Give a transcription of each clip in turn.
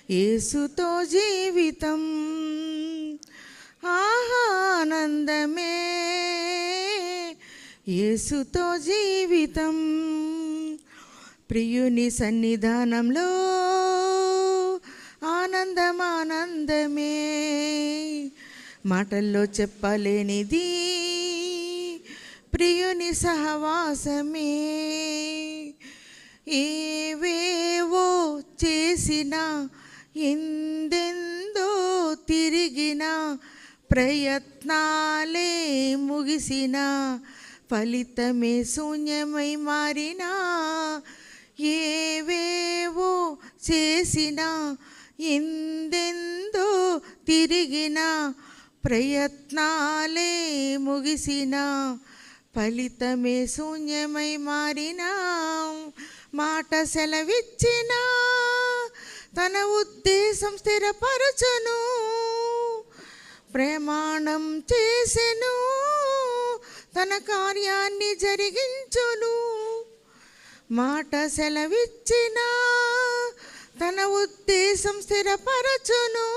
యేసుతో జీవితం ఆనందమే, యేసుతో జీవితం. ప్రియుని సన్నిధానంలో ఆనందం ఆనందమే, మాటల్లో చెప్పలేనిది ప్రియుని సహవాసమే. ఏవేవో చేసిన, ఎందెందో తిరిగిన, ప్రయత్నాలే ముగిసిన, ఫలితమే శూన్యమై మారినా. ఏవేవో చేసిన, ఎందెందో తిరిగిన, ప్రయత్నాలే ముగిసిన, ఫలితమే శూన్యమై మారినా. మాట సెలవిచ్చిన తన ఉద్దేశం స్థిరపరచును, ప్రమాణం చేసెను తన కార్యాన్ని జరిగించును. మాట సెలవిచ్చిన తన ఉద్దేశం స్థిరపరచును,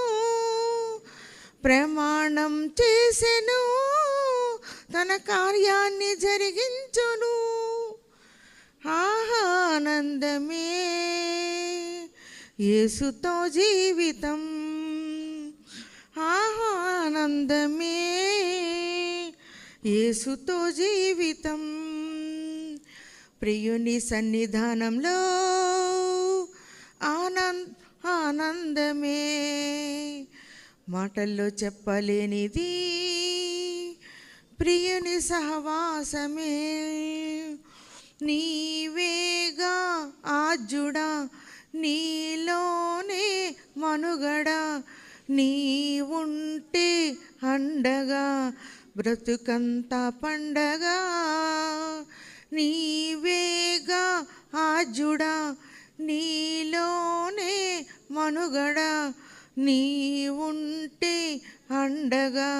ప్రమాణం చేసెను తన కార్యాన్ని జరిగించును. ఆనందమే, యేసుతో జీవితం ఆనందమే, యేసుతో జీవితం. ప్రియుని సన్నిధానంలో ఆనందమే, మాటల్లో చెప్పలేనిది ప్రియుని సహవాసమే. నీవేగా ఆజుడా, నీలోనే మనుగడ, నీ ఉంటే అండగా బ్రతుకంతా పండగా. నీవేగా ఆజుడా, నీలోనే మనుగడ, నీ ఉంటే అండగా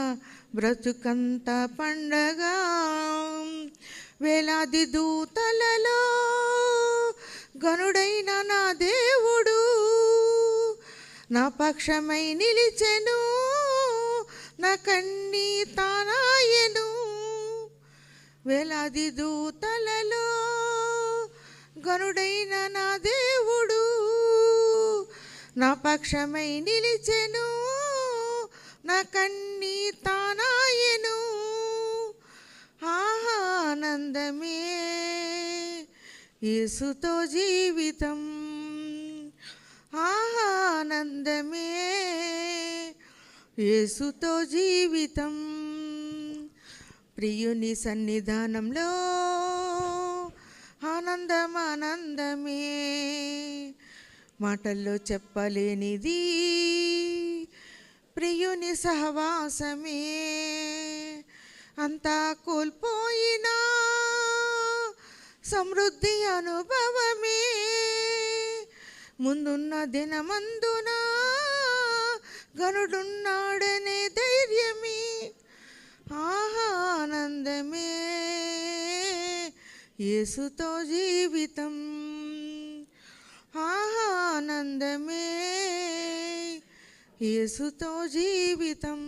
బ్రతుకంతా పండగా. వేలాది దూతలలో గనుడైన నా దేవుడు నా పక్షమై నిలిచెను, నా కన్నీ తానాయెను. వేలాది దూతలలో గనుడైన నా దేవుడు నా పక్షమై నిలిచెను, నా కన్నీ తానాయెను. ఆనందమే, యేసుతో జీవితం ఆనందమే, యేసుతో జీవితం. ప్రియుని సన్నిధానంలో ఆనందం ఆనందమే, మాటల్లో చెప్పలేనిది ప్రియుని సహవాసమే. అంతా కోల్పోయినా సమృద్ధి అనుభవమే, ముందున్న దినమందున గనుడున్నాడనే ధైర్యమే. ఆనందమే, యేసుతో జీవితం ఆనందమే, యేసుతో జీవితం.